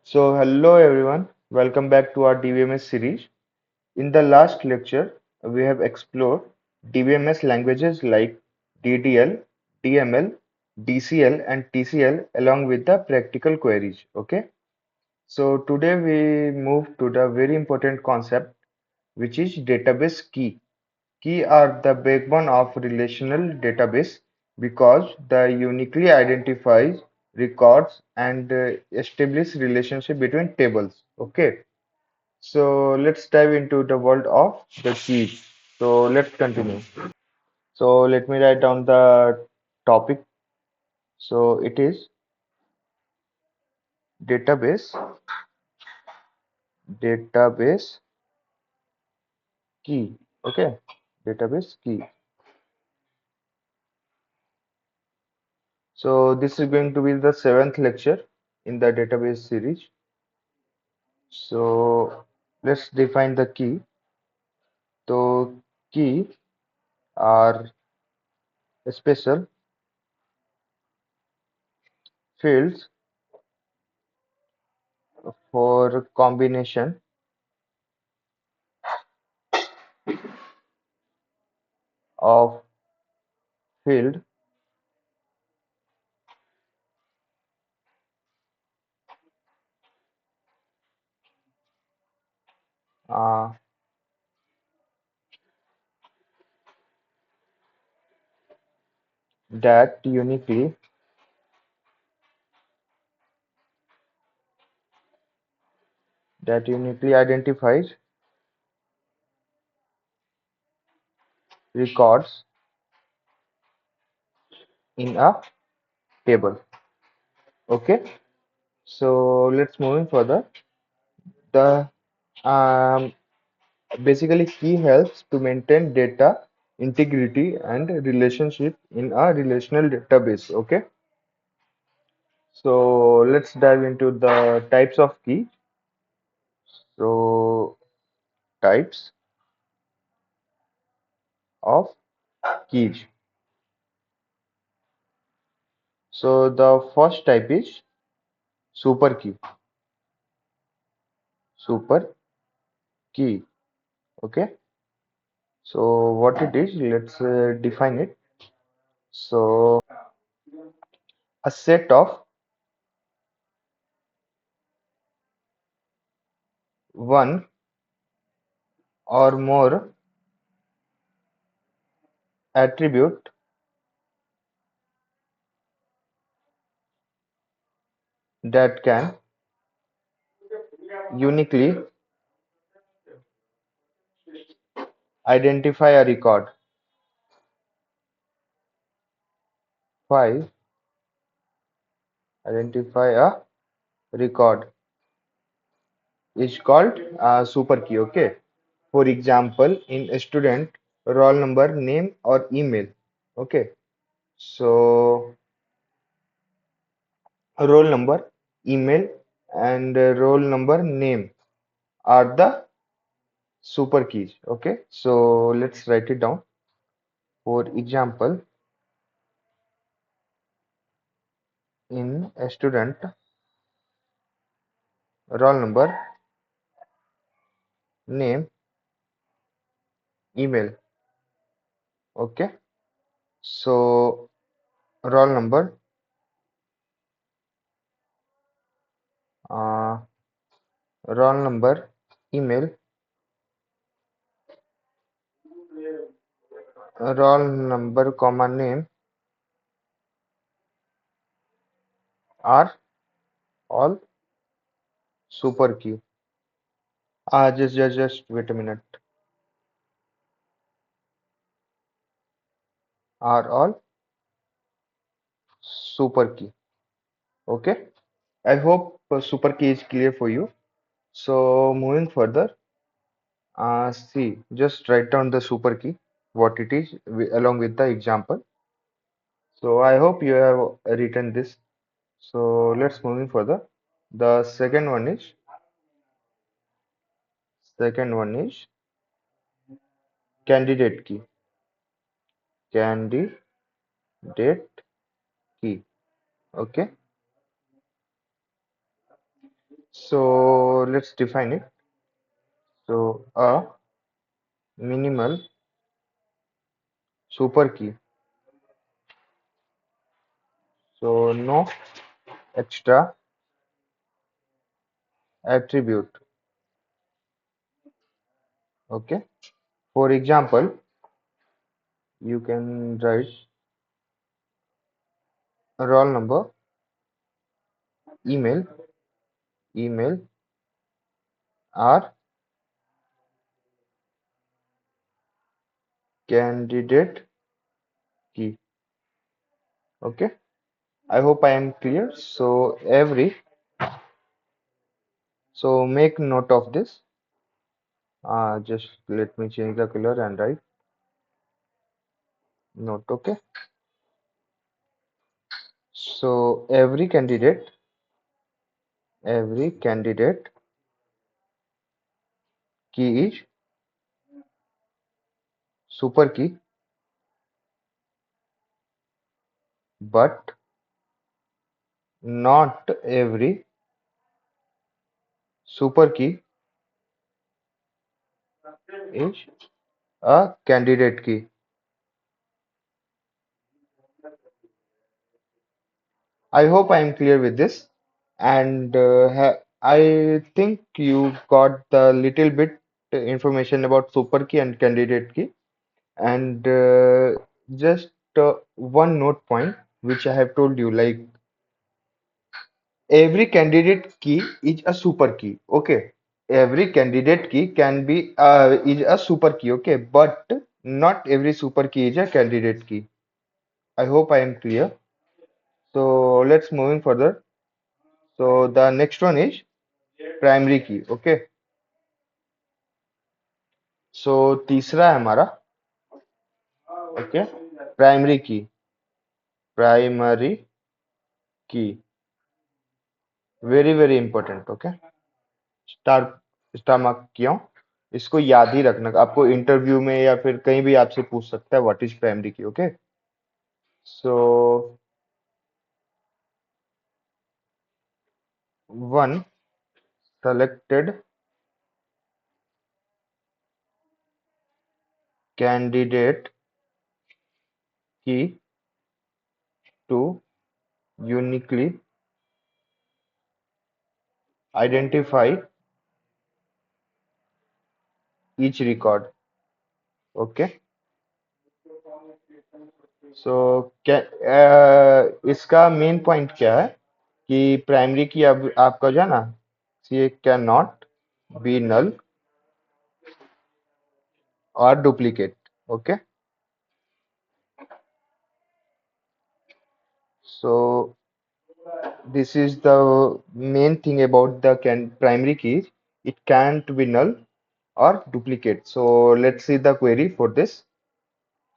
So, hello everyone, welcome back to our DBMS series. In the last lecture, we have explored DBMS languages like DDL, DML, DCL, and TCL along with the practical queries. Okay, so today we move to the very important concept which is database key. Key are the backbone of relational database because they uniquely identifies records and establish relationship between tables. Okay, so let's dive into the world of the keys. So let's continue. So let me write down the topic. So it is database, database key. Okay, database key. So this is going to be the seventh lecture in the database series. So let's define the key. So key are special fields for combination of field uh, that uniquely identifies records in a table. Okay, so let's moving further. The um, basically key helps to maintain data integrity and relationship in a relational database. Okay, so let's dive into the types of key. So types of keys. So the first type is super key. Super key. Okay. So what it is, let's define it. So a set of one or more attribute that can uniquely identify a record. Five, identify a record is called a super key. Okay. For example, in a student roll number, name or email. Okay. So roll number, email, and roll number name are the super keys. Okay, so let's write it down. For example, in a student roll number, name, email. Okay, so roll number, uh, roll number, email, roll number, comma name are all super key. Just wait a minute. Are all super key. Okay. I hope super key is clear for you. So moving further, see, just write down the super key, what it is, along with the example. So I hope you have written this. So let's moving further. The second one is candidate key. Candidate key. Okay. So let's define it. So a minimal super key. So no extra attribute. Okay. For example, you can write a roll number, email, email, or candidate key. Okay. I hope I am clear. So make note of this. Just let me change the color and write note. Okay. So every candidate key is super key, but not every super key is a candidate key. I hope I am clear with this, and I think you got the little bit information about super key and candidate key, and just one note point which I have told you, like every candidate key is a super key. Okay, every candidate key can be is a super key. Okay, but not every super key is a candidate key. I hope I am clear. So let's moving further. So the next one is primary की okay so तीसरा है हमारा okay primary की very very important okay star star mark क्यों इसको याद ही रखना आपको इंटरव्यू में या फिर कहीं भी आपसे पूछ सकता है व्हाट इज प्राइमरी की okay so one selected candidate key to uniquely identify each record okay सो क्या इसका मेन पॉइंट क्या है कि प्राइमरी की अब आपका जो है ना ये कैन नॉट बी नल और duplicate okay so this is the main thing about the can primary की it can't be null or duplicate so let's see the query for this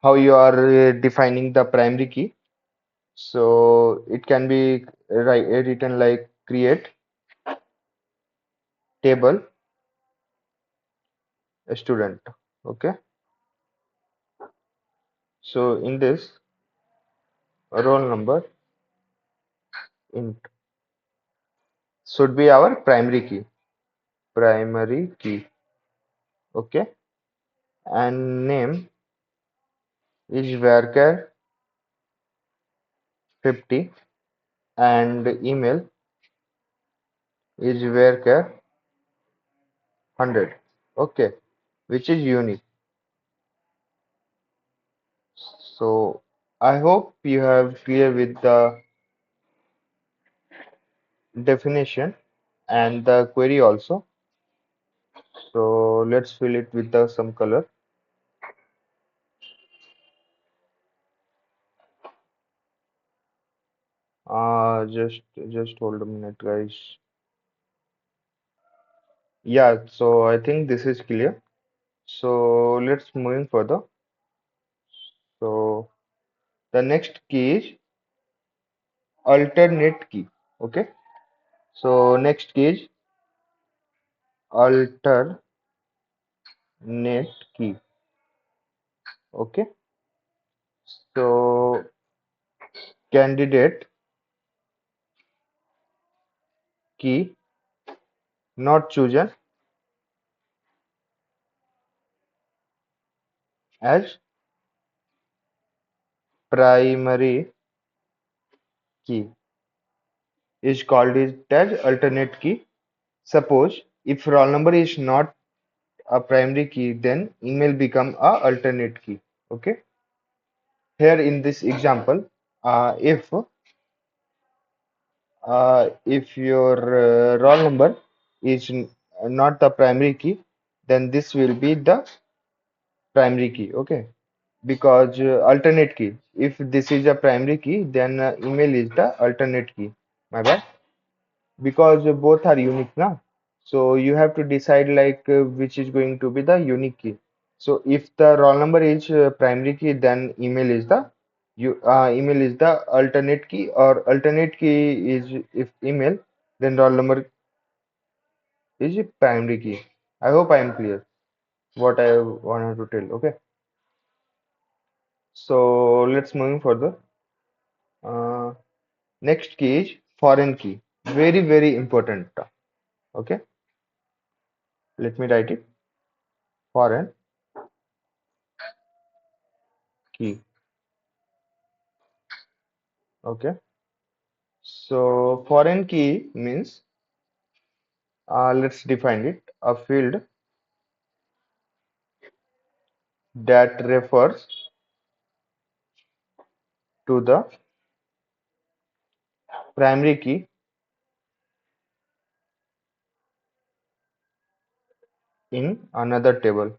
how you are defining the primary key so it can be written like create table student okay so in this roll number int should be our primary key okay and name is varchar 50 and email is varchar 100 okay which is unique so I hope you have clear with the definition and the query also so let's fill it with the some color just hold a minute guys yeah so I think this is clear so let's moving further so the next key is alternate key okay so next key is alternate key okay so candidate key not chosen as primary key is called it as alternate key. Suppose if roll number is not a primary key, then email become a alternate key. Okay. Here in this example, if your roll number is not the primary key, then this will be the primary key. Okay. Because alternate key. If this is a primary key, then email is the alternate key. My bad. Because both are unique now. So you have to decide like which is going to be the unique key. So if the roll number is primary key, then email is the alternate key, or alternate key is if email, then roll number is a primary key. I hope I am clear what I wanted to tell. Okay. So let's moving further. Uh, Next key is foreign key. Very, very important. Okay, let me write it. Foreign key. Okay, so foreign key means, let's define it. A field that refers to the primary key in another table.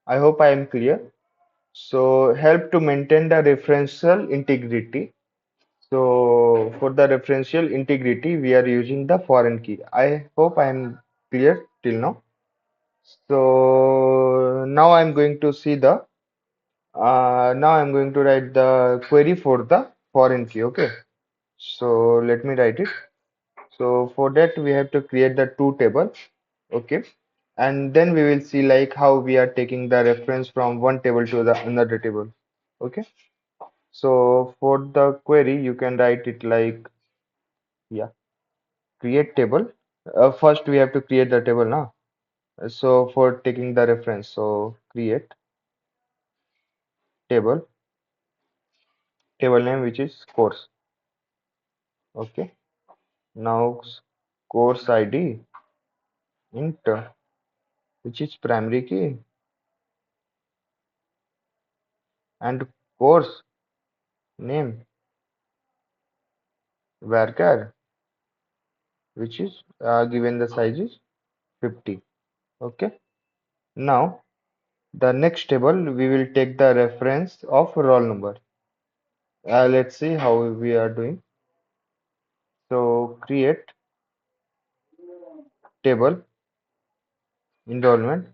I hope I am clear. So help to maintain the referential integrity. So for the referential integrity, we are using the foreign key. I hope I am clear till now. So now I'm going to write the query for the foreign key. Okay. So let me write it. So for that we have to create the two table. Okay. And then we will see like how we are taking the reference from one table to the another table. Okay. So for the query you can write it like, yeah, create table. First we have to create the table now. So for taking the reference, so create table, table name which is course. Okay. Now course ID int, which is primary key, and course name varchar, which is given the size is 50. Okay. Now the next table we will take the reference of roll number. Let's see how we are doing. So create table enrollment.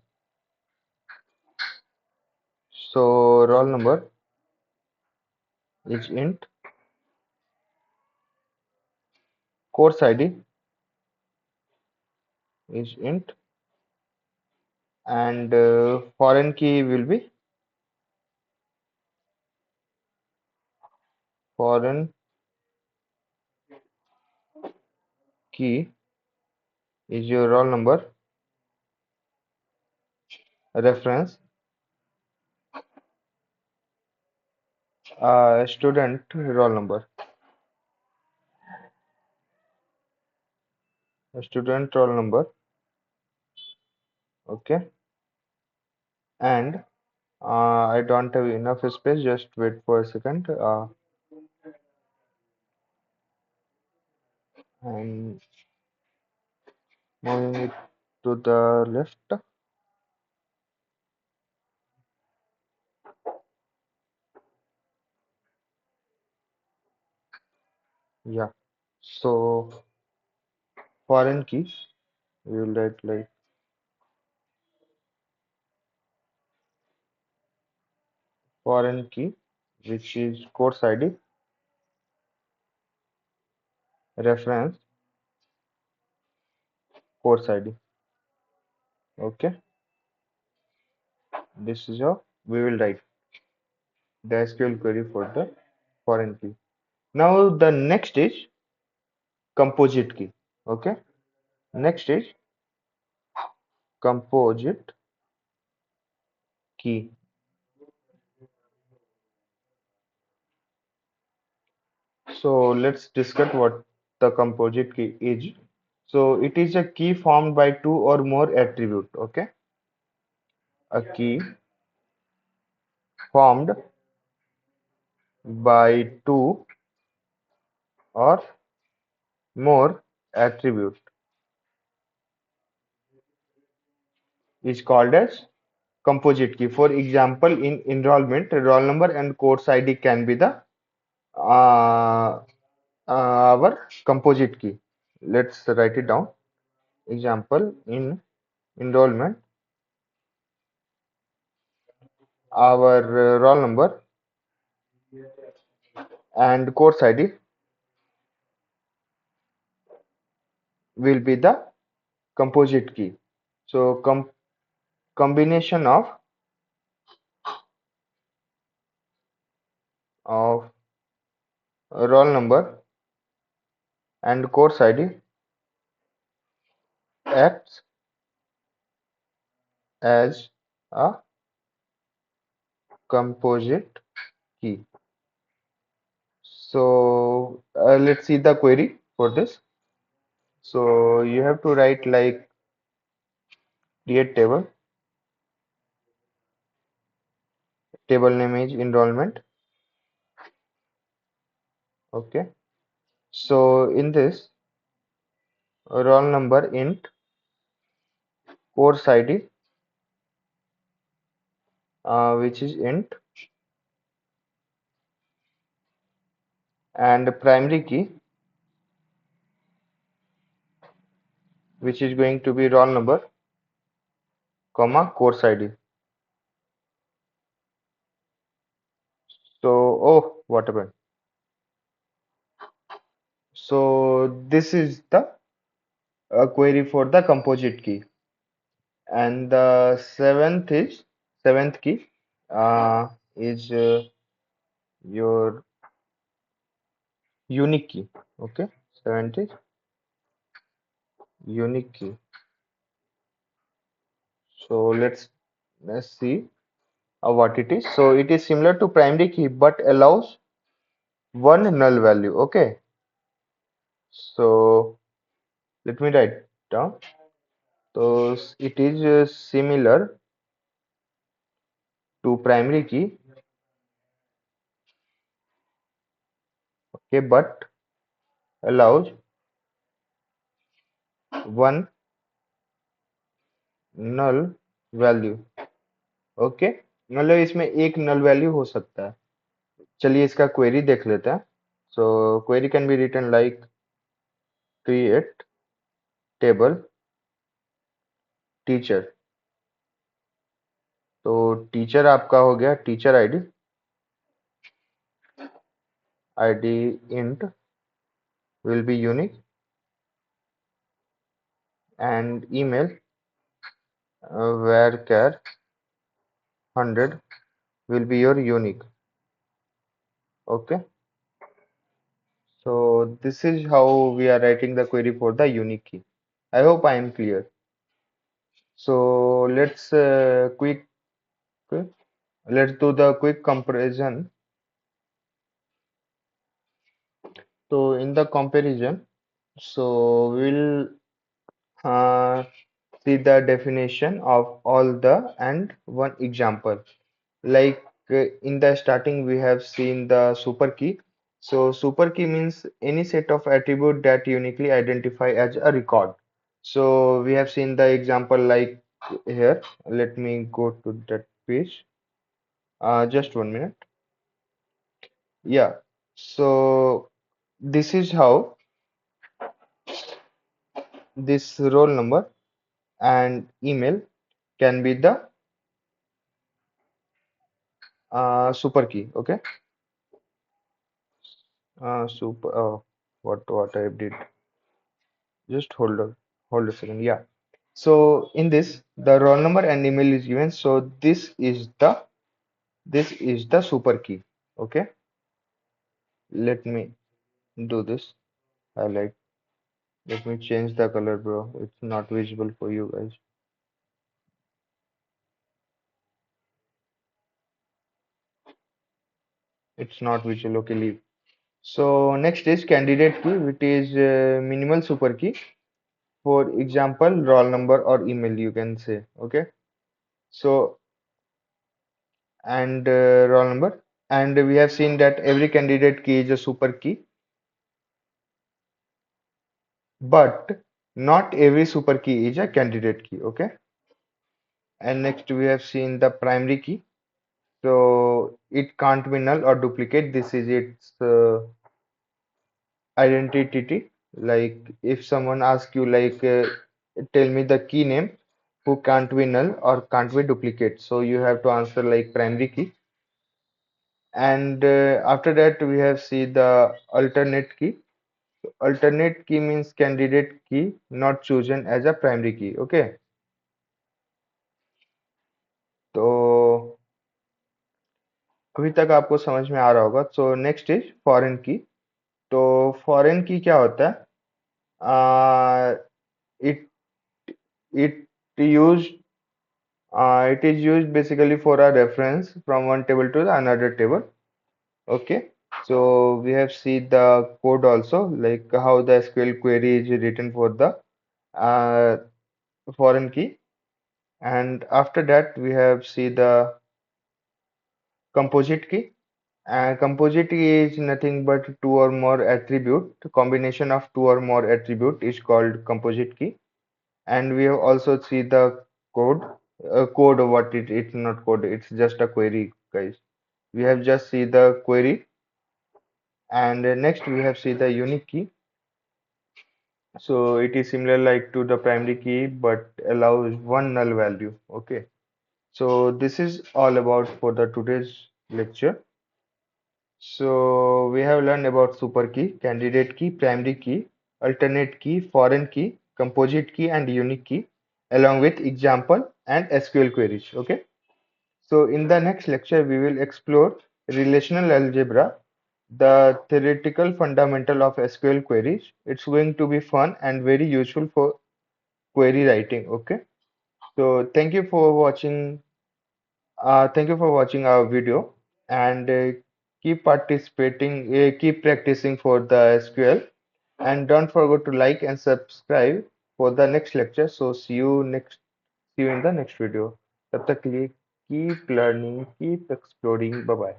So roll number is int, course ID is int, and foreign key will be foreign key is your roll number, reference, student roll number, student roll number. Okay. And I don't have enough space, just wait for a second. I'm moving it to the left. Yeah. So foreign key, we will write like foreign key, which is course ID, reference, course ID. Okay. This is how we will write the SQL query for the foreign key. Now the next is composite key. Okay. Next is composite key. So let's discuss what the composite key is. So it is a key formed by two or more attribute. Okay. A key formed by two or more attribute is called as composite key. For example, in enrollment, roll number and course ID can be the our composite key. Let's write it down. Example, in enrollment, our roll number and course ID will be the composite key. So combination of roll number and course ID acts as a composite key. So let's see the query for this. So you have to write like create table. Table name is enrollment. Okay. So in this roll number int course ID which is int and primary key which is going to be roll number comma course ID. So oh what happened? So this is the query for the composite key and the seventh key is your unique key. Okay, seventh is unique key. So let's see what it is. So it is similar to primary key but allows one null value. Okay, so let me write down. So it is similar to primary key, okay, but allows one null value. Okay, मतलब इसमें एक null value हो सकता है. चलिए इसका query देख लेते हैं. So query can be written like create table teacher. तो टीचर आपका हो गया teacher ID. ID int will be unique and email varchar 100 will be your unique. Okay, so this is how we are writing the query for the unique key. I hope I am clear. So let's do the quick comparison. So in the comparison, so we'll uh, see the definition of all the and one example. Like in the starting, we have seen the super key. So super key means any set of attribute that uniquely identify as a record. So we have seen the example like here. Let me go to that page. Just 1 minute. Yeah. So this is how this roll number and email can be the super key. Okay. Super. What I did. Just hold a second. Yeah. So in this, the roll number and email is given. So this is the super key. Okay. Let me do this. Highlight. Let me change the color, bro. It's not visible for you guys. It's not visual. Okay, leave. So next is candidate key, which is minimal super key. For example, roll number or email, you can say. Okay. So and roll number, and we have seen that every candidate key is a super key, but not every super key is a candidate key. Okay. And next we have seen the primary key. So it can't be null or duplicate. This is its identity. Like if someone asks you like tell me the key name who can't be null or can't be duplicate. So you have to answer like primary key. And after that we have see the alternate key. Alternate key means candidate key not chosen as a primary key. Okay. तो अभी तक आपको समझ में आ रहा होगा. So next is foreign key. तो foreign key क्या होता है? It it used it is used basically for a reference from one table to the another table. Okay. So we have seen the code also, like how the SQL query is written for the uh, foreign key. And after that, we have seen the composite key. And composite key is nothing but two or more attribute. The combination of two or more attribute is called composite key. And we have also see the code. Code what it's not code, it's just a query, guys. We have just see the query, and next we have see the unique key. So it is similar like to the primary key but allows one null value. Okay. So this is all about for the today's lecture. So we have learned about super key, candidate key, primary key, alternate key, foreign key, composite key, and unique key, along with example and SQL queries. Okay. So in the next lecture, we will explore relational algebra, the theoretical fundamental of SQL queries. It's going to be fun and very useful for query writing. Okay. So thank you for watching our video, and keep participating, keep practicing for the SQL, and don't forget to like and subscribe for the next lecture. So see you in the next video. तब तक के लिए keep learning, keep exploring. Bye bye.